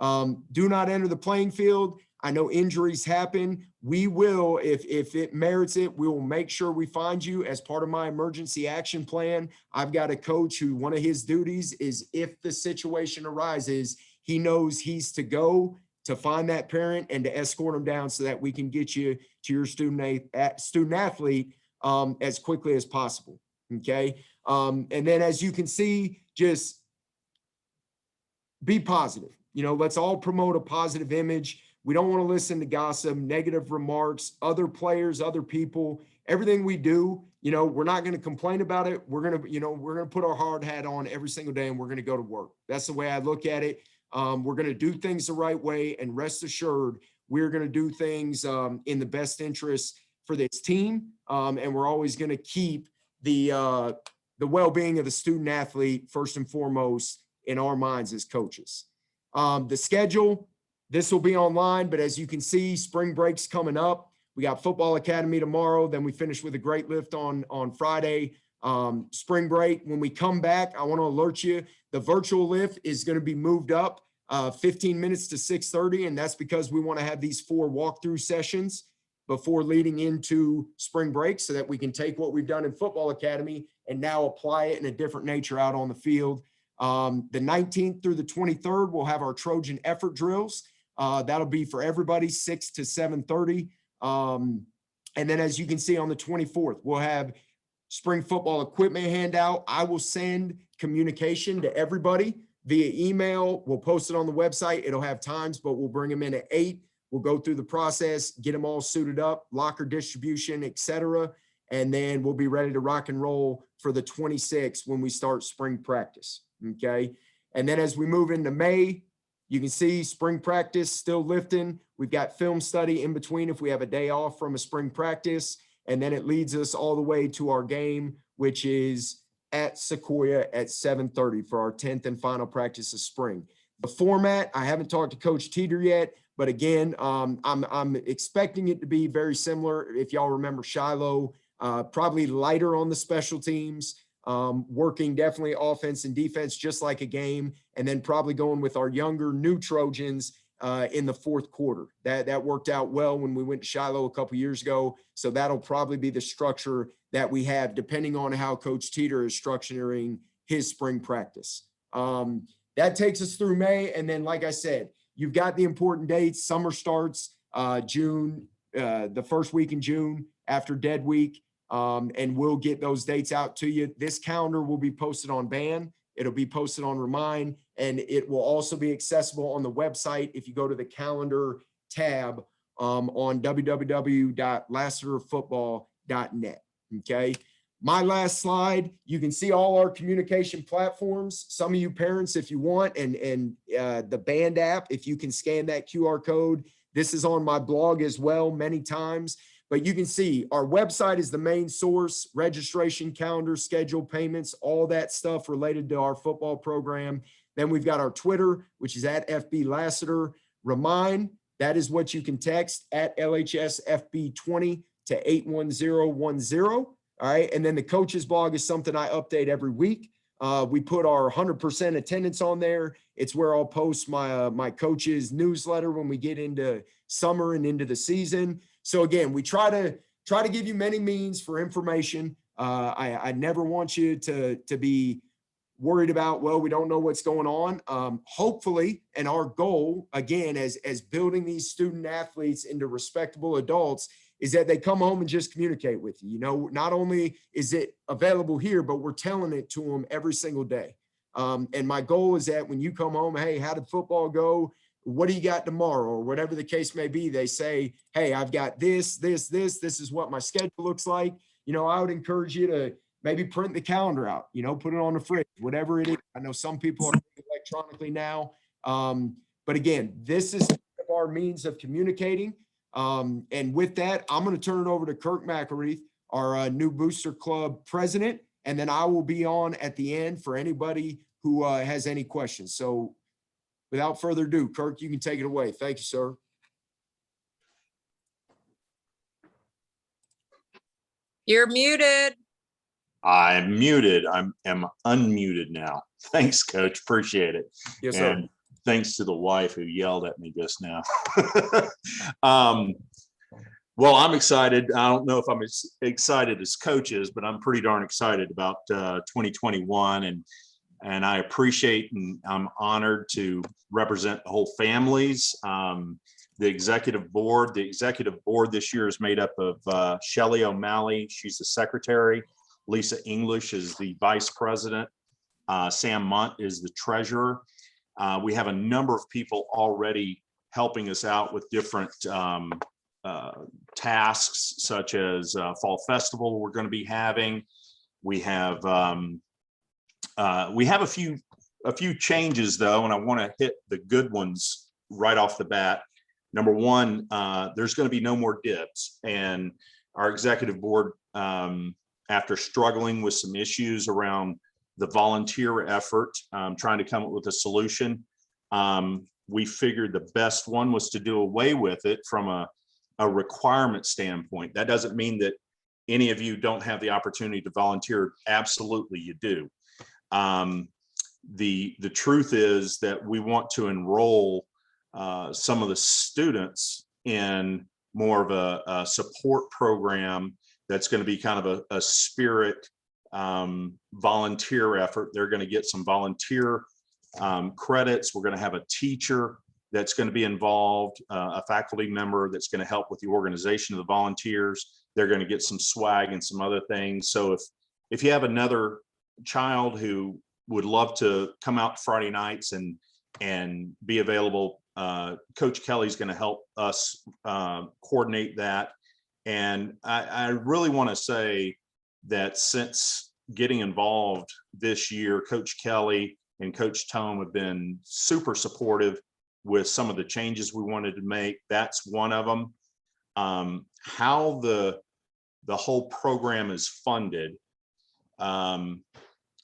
Do not enter the playing field. I know injuries happen. We will, if it merits it, we will make sure we find you as part of my emergency action plan. I've got a coach who one of his duties is, if the situation arises, he knows he's to go to find that parent and to escort them down so that we can get you to your student athlete as quickly as possible. Okay. And then, as you can see, just be positive. You know, let's all promote a positive image. We don't want to listen to gossip, negative remarks, other players, other people, everything we do. You know, we're not going to complain about it. We're going to put our hard hat on every single day, and we're going to go to work. That's the way I look at it. We're going to do things the right way, and rest assured, we're going to do things in the best interest for this team. And we're always going to keep the well-being of the student athlete first and foremost in our minds as coaches. The schedule, this will be online, but as you can see, spring break's coming up. We got football academy tomorrow. Then we finish with a great lift on Friday. Spring break. When we come back, I want to alert you, the virtual lift is going to be moved up 15 minutes to 6:30. And that's because we want to have these 4 walkthrough sessions before leading into spring break so that we can take what we've done in football academy and now apply it in a different nature out on the field. The 19th through the 23rd, we'll have our Trojan effort drills. That'll be for everybody, 6 to 7:30. And then as you can see on the 24th, we'll have spring football equipment handout. I will send communication to everybody via email. We'll post it on the website. It'll have times, but we'll bring them in at 8. We'll go through the process, get them all suited up, locker distribution, etc. And then we'll be ready to rock and roll for the 26th when we start spring practice. Okay. And then as we move into May, you can see spring practice still lifting. We've got film study in between if we have a day off from a spring practice. And then it leads us all the way to our game, which is at Sequoia at 7:30 for our 10th and final practice of spring. The format, I haven't talked to Coach Teeter yet, but again, I'm expecting it to be very similar. If y'all remember Shiloh, probably lighter on the special teams, working definitely offense and defense, just like a game, and then probably going with our younger new Trojans in the fourth quarter. That worked out well when we went to Shiloh a couple years ago. So that'll probably be the structure that we have, depending on how Coach Teeter is structuring his spring practice. That takes us through May. And then, like I said, you've got the important dates. Summer starts June, the first week in June after Dead Week. And we'll get those dates out to you. This calendar will be posted on BAN. It'll be posted on Remind, and it will also be accessible on the website if you go to the calendar tab on www.lassiterfootball.net. Okay. My last slide, you can see all our communication platforms. Some of you parents, if you want, and the Band app, if you can scan that QR code. This is on my blog as well many times. But you can see our website is the main source, registration, calendar, schedule, payments, all that stuff related to our football program. Then we've got our Twitter, which is at FB Lassiter. Remind, that is what you can text at LHSFB20 to 81010. All right. And then the coaches blog is something I update every week. We put our 100% attendance on there. It's where I'll post my coaches newsletter when we get into summer and into the season. So again, we try to give you many means for information. I never want you to be worried about, well, we don't know what's going on. Hopefully, and our goal, again, as building these student athletes into respectable adults, is that they come home and just communicate with you. You know, not only is it available here, but we're telling it to them every single day. And my goal is that when you come home, hey, how did football go? What do you got tomorrow? Or whatever the case may be, they say, hey, I've got this is what my schedule looks like. You know, I would encourage you to maybe print the calendar out, you know, put it on the fridge, whatever it is. I know some people are electronically now. But again, this is our means of communicating. And with that, I'm going to turn it over to Kirk McElreath, our new Booster Club president. And then I will be on at the end for anybody who has any questions. So without further ado, Kirk, you can take it away. Thank you, sir. You're muted. I'm muted. I am unmuted now. Thanks, Coach. Appreciate it. Yes, sir. And thanks to the wife who yelled at me just now. Well, I'm excited. I don't know if I'm as excited as Coach is, but I'm pretty darn excited about 2021. And I appreciate and I'm honored to represent the whole families. The executive board this year is made up of Shelly O'Malley. She's the secretary. Lisa English is the vice president. Sam Munt is the treasurer. We have a number of people already helping us out with different tasks, such as Fall Festival we're going to be having. We have a few changes though, and I want to hit the good ones right off the bat. Number one, there's going to be no more dibs, and our executive board, after struggling with some issues around the volunteer effort, trying to come up with a solution, we figured the best one was to do away with it from a requirement standpoint. That doesn't mean that any of you don't have the opportunity to volunteer. Absolutely, you do. The truth is that we want to enroll some of the students in more of a support program that's going to be kind of a spirit volunteer effort. They're going to get some volunteer credits. We're going to have a teacher that's going to be involved, a faculty member that's going to help with the organization of the volunteers. They're going to get some swag and some other things. So if you have another child who would love to come out Friday nights and be available, Coach Kelly's going to help us coordinate that. And I really want to say that since getting involved this year, Coach Kelly and Coach Thom have been super supportive with some of the changes we wanted to make. That's one of them. How the whole program is funded.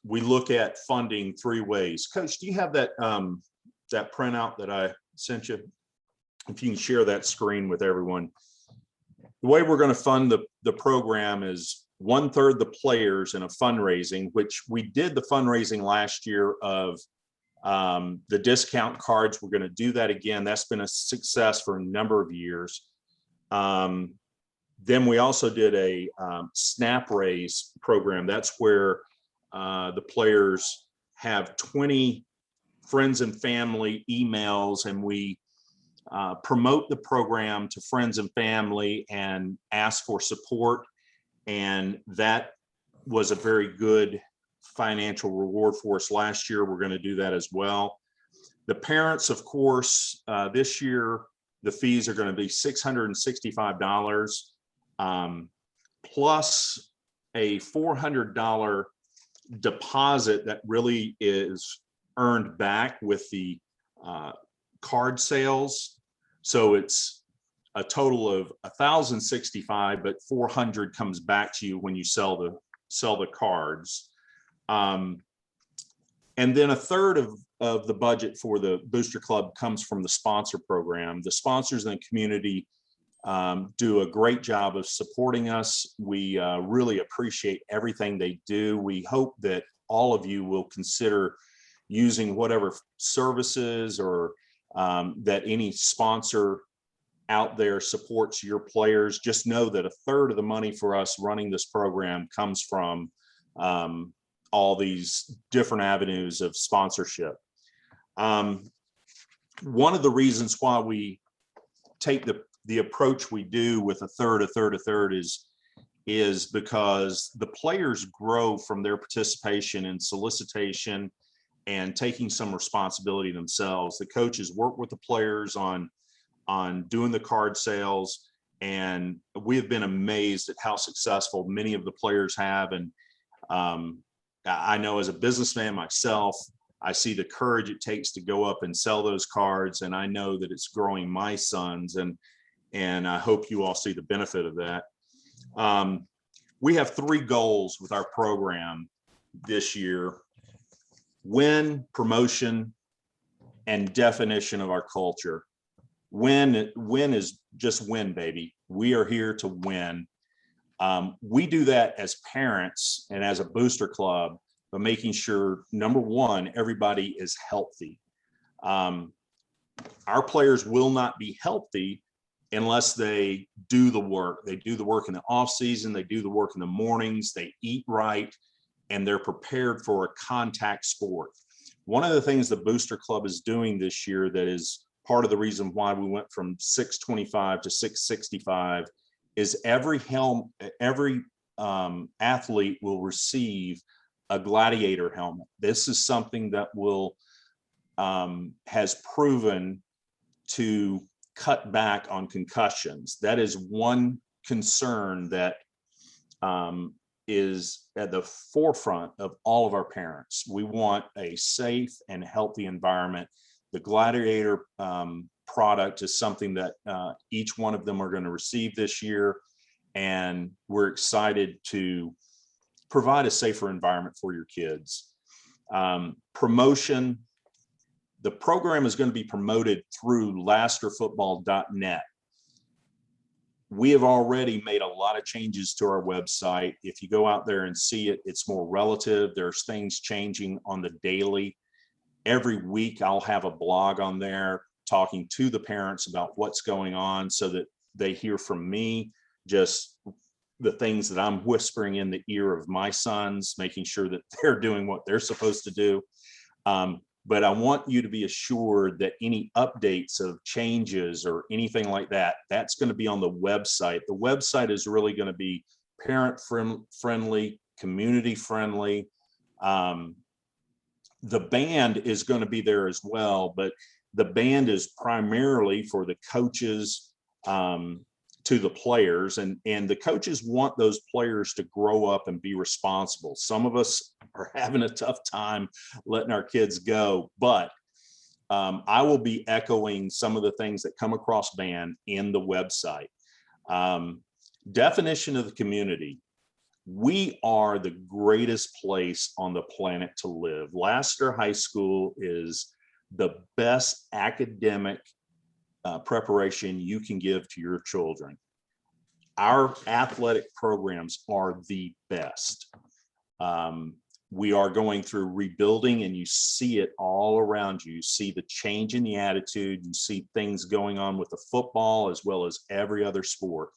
We look at funding three ways. Coach, do you have that that printout that I sent you? If you can share that screen with everyone. The way we're going to fund the program is 1/3 the players in a fundraising, which we did the fundraising last year of the discount cards. We're going to do that again. That's been a success for a number of years. Then we also did a snap raise program. That's where the players have 20 friends and family emails, and we promote the program to friends and family and ask for support. And that was a very good financial reward for us last year. We're going to do that as well. The parents, of course, this year, the fees are going to be $665 plus a $400 deposit that really is earned back with the card sales. So it's a total of $1,065, but $400 comes back to you when you sell the cards. And then 1/3 of the budget for the Booster Club comes from the sponsor program. The sponsors in the community do a great job of supporting us. We really appreciate everything they do. We hope that all of you will consider using whatever services or that any sponsor out there supports your players. Just know that 1/3 of the money for us running this program comes from all these different avenues of sponsorship. One of the reasons why we take the approach we do with 1/3 is because the players grow from their participation in solicitation and taking some responsibility themselves. The coaches work with the players on doing the card sales, and we have been amazed at how successful many of the players have. And I know as a businessman myself, I see the courage it takes to go up and sell those cards, and I know that it's growing my sons, and I hope you all see the benefit of that. We have 3 goals with our program this year: win, promotion, and definition of our culture. Win is just win, baby. We are here to win. We do that as parents and as a booster club by making sure, number one, everybody is healthy. Our players will not be healthy unless they do the work. They do the work in the off season. They do the work in the mornings. They eat right, and they're prepared for a contact sport. One of the things the Booster Club is doing this year that is part of the reason why we went from $625 to $665 is every athlete will receive a Gladiator helmet. This is something that has proven to cut back on concussions. That is one concern that is at the forefront of all of our parents. We want a safe and healthy environment. The Gladiator product is something that each one of them are going to receive this year, and we're excited to provide a safer environment for your kids. Promotion. The program is going to be promoted through LassiterFootball.net. We have already made a lot of changes to our website. If you go out there and see it, it's more relative. There's things changing on the daily. Every week I'll have a blog on there talking to the parents about what's going on so that they hear from me just the things that I'm whispering in the ear of my sons, making sure that they're doing what they're supposed to do. But I want you to be assured that any updates of changes or anything like that, that's going to be on the website. The website is really going to be parent friendly, community friendly. The band is going to be there as well, but the band is primarily for the coaches to the players, and the coaches want those players to grow up and be responsible. Some of us are having a tough time letting our kids go, but I will be echoing some of the things that come across band in the website. Definition of the community. We are the greatest place on the planet to live. Lassiter High School is the best academic preparation you can give to your children. Our athletic programs are the best. We are going through rebuilding, and you see it all around you. You see the change in the attitude. You see things going on with the football as well as every other sport.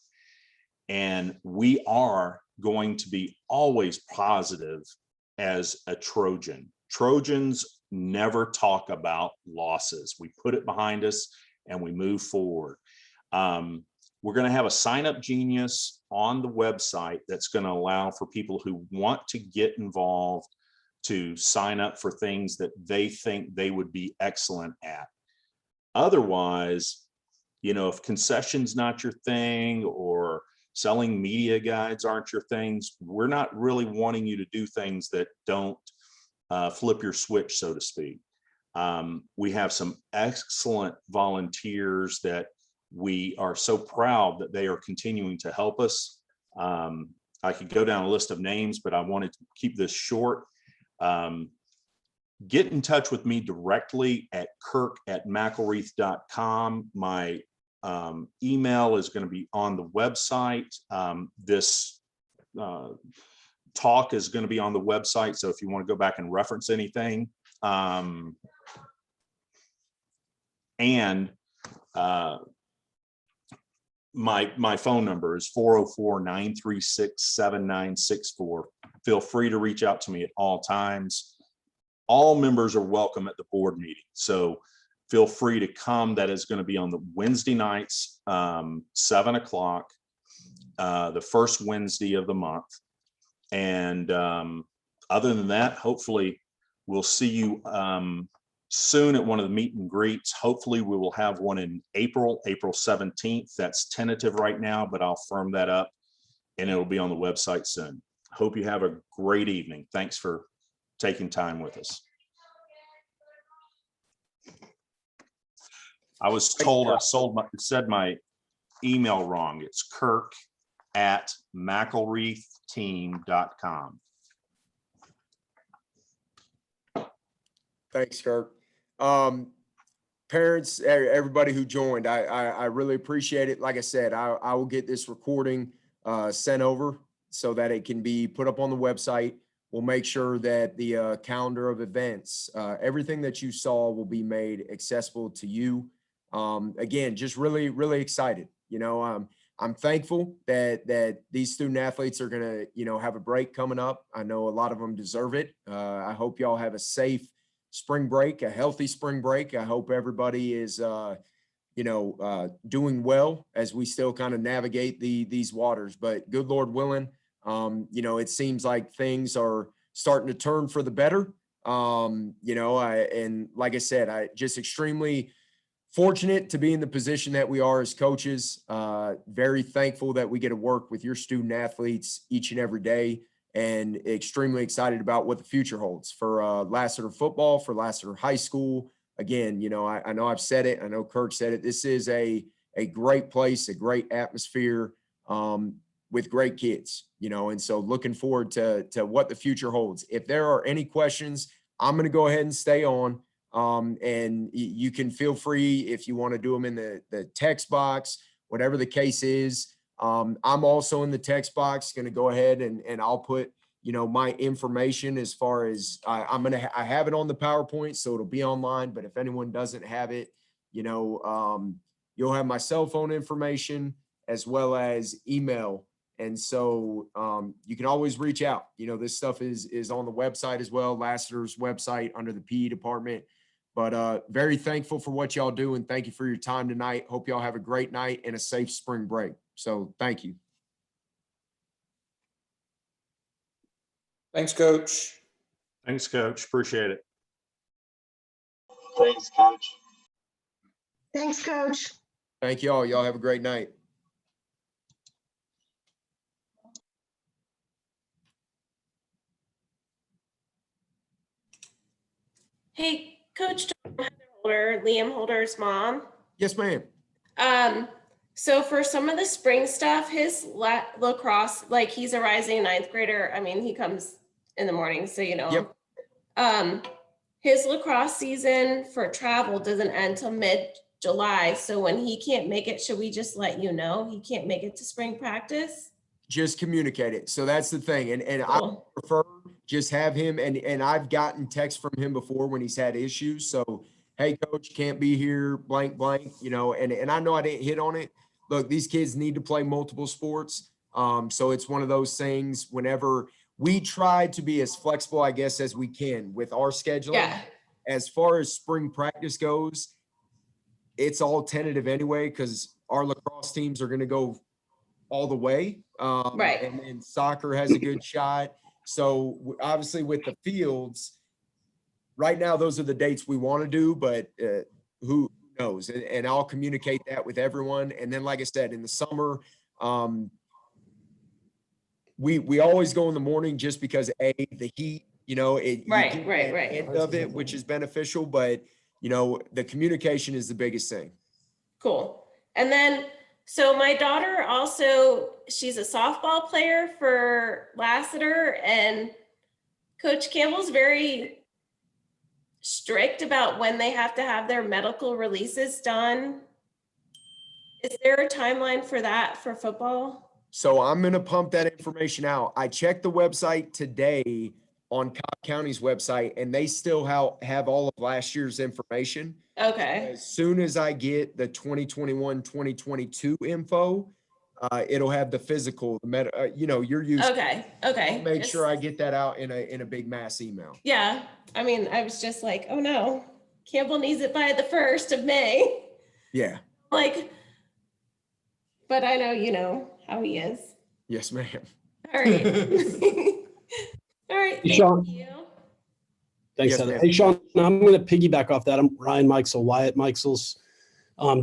And we are going to be always positive as a Trojan. Trojans never talk about losses. We put it behind us and we move forward. We're going to have a sign up genius on the website that's going to allow for people who want to get involved to sign up for things that they think they would be excellent at. Otherwise, you know, if concessions not your thing or selling media guides aren't your things, we're not really wanting you to do things that don't flip your switch, so to speak. We have some excellent volunteers that we are so proud that they are continuing to help us. I could go down a list of names, but I wanted to keep this short. Get in touch with me directly at kirk@mcelreath.com. My email is going to be on the website. This talk is going to be on the website. So if you want to go back and reference anything, my phone number is 404-936-7964. Feel free to reach out to me at all times. All members are welcome at the board meeting. So feel free to come. That is going to be on the Wednesday nights, 7 o'clock, the first Wednesday of the month. And other than that, hopefully we'll see you soon at one of the meet and greets. Hopefully we will have one in April 17th. That's tentative right now, but I'll firm that up and it'll be on the website soon. Hope you have a great evening. Thanks for taking time with us. I was told I said my email wrong. It's kirk@mcelreath.com. Thanks, Kirk. Parents, everybody who joined, I really appreciate it. Like I said, I will get this recording sent over so that it can be put up on the website. We'll make sure that the calendar of events, everything that you saw will be made accessible to you. Again, just really, really excited. You know, I'm thankful that these student athletes are going to, you know, have a break coming up. I know a lot of them deserve it. I hope y'all have a safe spring break, a healthy spring break. I hope everybody is, you know, doing well as we still kind of navigate these waters. But good Lord willing, you know, it seems like things are starting to turn for the better. You know, and like I said, I just extremely fortunate to be in the position that we are as coaches. Very thankful that we get to work with your student athletes each and every day, and extremely excited about what the future holds for Lassiter football, for Lassiter High School. Again, you know, I know I've said it. I know Kirk said it. This is a great place, a great atmosphere with great kids, you know, and so looking forward to what the future holds. If there are any questions, I'm going to go ahead and stay on. And you can feel free if you want to do them in the text box, whatever the case is. I'm also in the text box, going to go ahead and I'll put, you know, my information as far as I have it on the PowerPoint, so it'll be online. But if anyone doesn't have it, you know, you'll have my cell phone information as well as email And so you can always reach out. You know, this stuff is on the website as well, Lassiter's website under the PE department. But very thankful for what y'all do, and thank you for your time tonight. Hope y'all have a great night and a safe spring break. So thank you. Thanks, Coach. Thanks, Coach. Appreciate it. Thanks, Coach. Thanks, Coach. Thank y'all. Y'all have a great night. Hey, Coach Holder, Liam Holder's mom. Yes, ma'am. So for some of the spring stuff, his lacrosse, like he's a rising ninth grader. I mean, he comes in the morning, so you know. Yep. His lacrosse season for travel doesn't end till mid-July. So when he can't make it, should we just let you know he can't make it to spring practice? Just communicate it. So that's the thing. And Cool. I prefer just have him, and I've gotten texts from him before when he's had issues. So, hey, coach, can't be here, blank, blank, you know, and I know I didn't hit on it. Look, these kids need to play multiple sports. So it's one of those things whenever we try to be as flexible, I guess, as we can with our scheduling. Yeah. As far as spring practice goes, it's all tentative anyway, because our lacrosse teams are going to go all the way. Right. And then soccer has a good shot. So obviously with the fields, right now, those are the dates we want to do, but who knows? And I'll communicate that with everyone. And then, like I said, in the summer, we always go in the morning just because the heat, you know, Right. End of it, which is beneficial, but you know, the communication is the biggest thing. Cool. And then, so my daughter also, she's a softball player for Lassiter, and Coach Campbell's very strict about when they have to have their medical releases done. Is there a timeline for that for football? So I'm going to pump that information out. I checked the website today on Cobb County's website, and they still have all of last year's information. Okay. As soon as I get the 2021-2022 info, it'll have the physical, you know, you're used. Okay. I'll make sure I get that out in a big mass email. Yeah. I mean, I was just like, oh no, Campbell needs it by the 1st of May. Yeah. Like, but I know, you know how he is. Yes, ma'am. All right. All right. Hey, Thank Sean. you. Thanks, Yes, Heather. ma'am. Hey, Sean, I'm going to piggyback off that. I'm Ryan Mikesell, Wyatt Mikesell's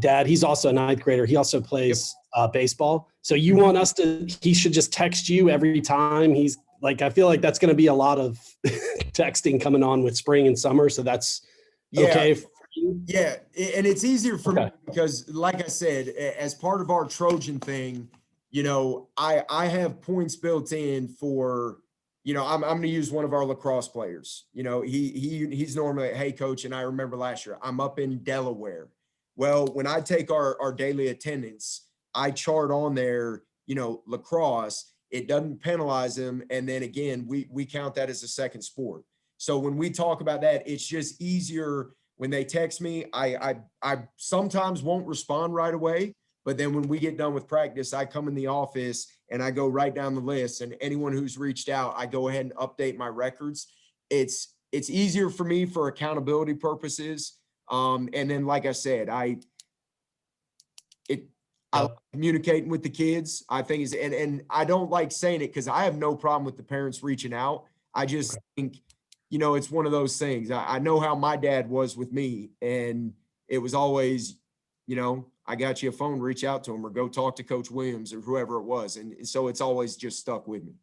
dad. He's also a ninth grader. He also plays baseball. So you want us he should just text you every time he's like, I feel like that's going to be a lot of texting coming on with spring and summer. So that's okay for you? Yeah. And it's easier for me because, like I said, as part of our Trojan thing, you know, I have points built in for, you know, I'm going to use one of our lacrosse players. You know, he's normally, hey, coach, and I remember last year, I'm up in Delaware. Well, when I take our daily attendance, I chart on there, you know, lacrosse, it doesn't penalize them. And then again, we count that as a second sport. So when we talk about that, it's just easier when they text me. I sometimes won't respond right away, but then when we get done with practice, I come in the office and I go right down the list, and anyone who's reached out, I go ahead and update my records. It's easier for me for accountability purposes. And then, like I said, I like communicating with the kids. I think is, and I don't like saying it because I have no problem with the parents reaching out. I just think, you know, it's one of those things. I know how my dad was with me, and it was always, you know, I got you a phone, reach out to him or go talk to Coach Williams or whoever it was. And so it's always just stuck with me.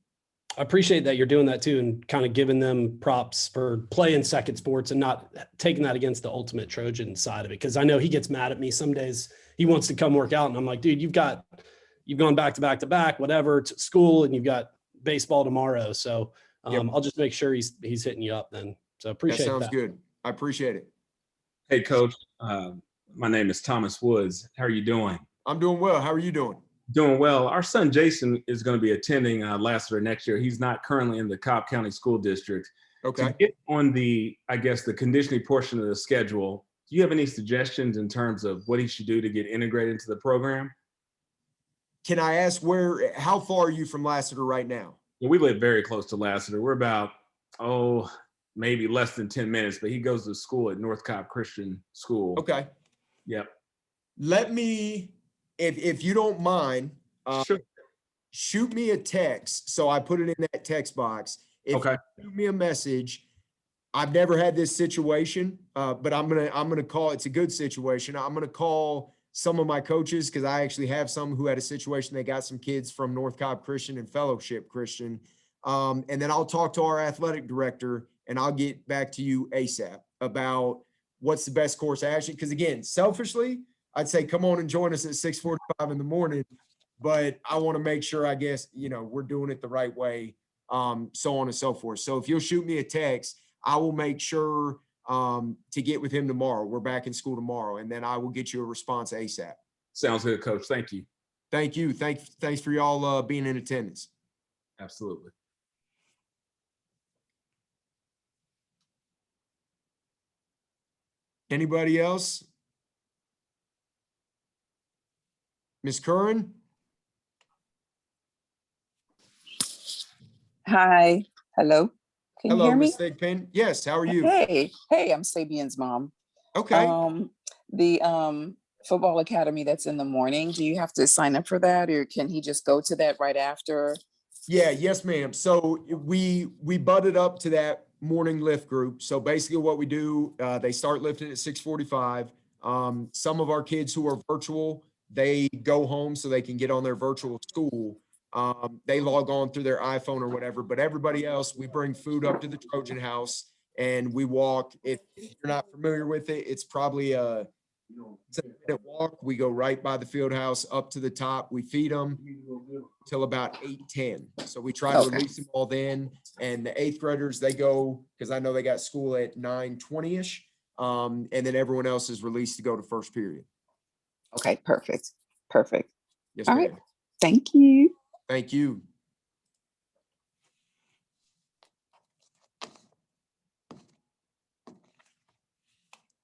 I appreciate that you're doing that too, and kind of giving them props for playing second sports and not taking that against the ultimate Trojan side of it. Cause I know he gets mad at me some days. He wants to come work out, and I'm like, dude, you've gone back to back to back, whatever, to school, and you've got baseball tomorrow. So I'll just make sure he's hitting you up then. So appreciate that. Sounds good. I appreciate it. Hey, Coach. My name is Thomas Woods. How are you doing? I'm doing well. How are you doing? Doing well. Our son Jason is going to be attending Lassiter next year. He's not currently in the Cobb County School District. Okay. To get on the conditioning portion of the schedule, do you have any suggestions in terms of what he should do to get integrated into the program? can I ask how far are you from Lassiter right now? Yeah, we live very close to Lassiter. We're about, maybe less than 10 minutes, but he goes to school at North Cobb Christian School. Okay. Yep. Let me, if you don't mind, Sure. shoot me a text. So I put it in that text box. If Okay. you shoot me a message, I've never had this situation, but I'm gonna call. It's a good situation. I'm gonna call some of my coaches because I actually have some who had a situation. They got some kids from North Cobb Christian and Fellowship Christian, and then I'll talk to our athletic director and I'll get back to you ASAP about what's the best course of action. Because again, selfishly, I'd say come on and join us at 6:45 in the morning, but I want to make sure, I guess, we're doing it the right way, so on and so forth. So if you'll shoot me a text, I will make sure to get with him tomorrow. We're back in school tomorrow, and then I will get you a response ASAP. Sounds good, Coach. Thank you. Thank you. Thanks for y'all being in attendance. Absolutely. Anybody else? Ms. Curran? Hi. Hello. Can you Hello, hear me? Ms. Thigpen. Yes, how are you? Hey, I'm Sabian's mom. Okay. The football academy that's in the morning, do you have to sign up for that, or can he just go to that right after? Yeah, yes, ma'am. So we butted up to that morning lift group. So basically what we do, they start lifting at 6:45. Some of our kids who are virtual, they go home so they can get on their virtual school. They log on through their iPhone or whatever, but everybody else, we bring food up to the Trojan House and we walk. If you're not familiar with it, it's probably a 7-minute walk. We go right by the field house up to the top. We feed them till about 8:10. So we try to release them all then. And the 8th graders, they go, because I know they got school at 9:20-ish. And then everyone else is released to go to first period. Okay, perfect. Yes, All ma'am. right. Thank you. Thank you.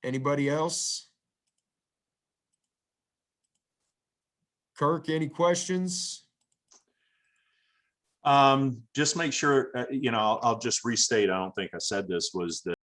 Anybody else? Kirk, any questions? Just make sure, I'll just restate, I don't think I said this, was that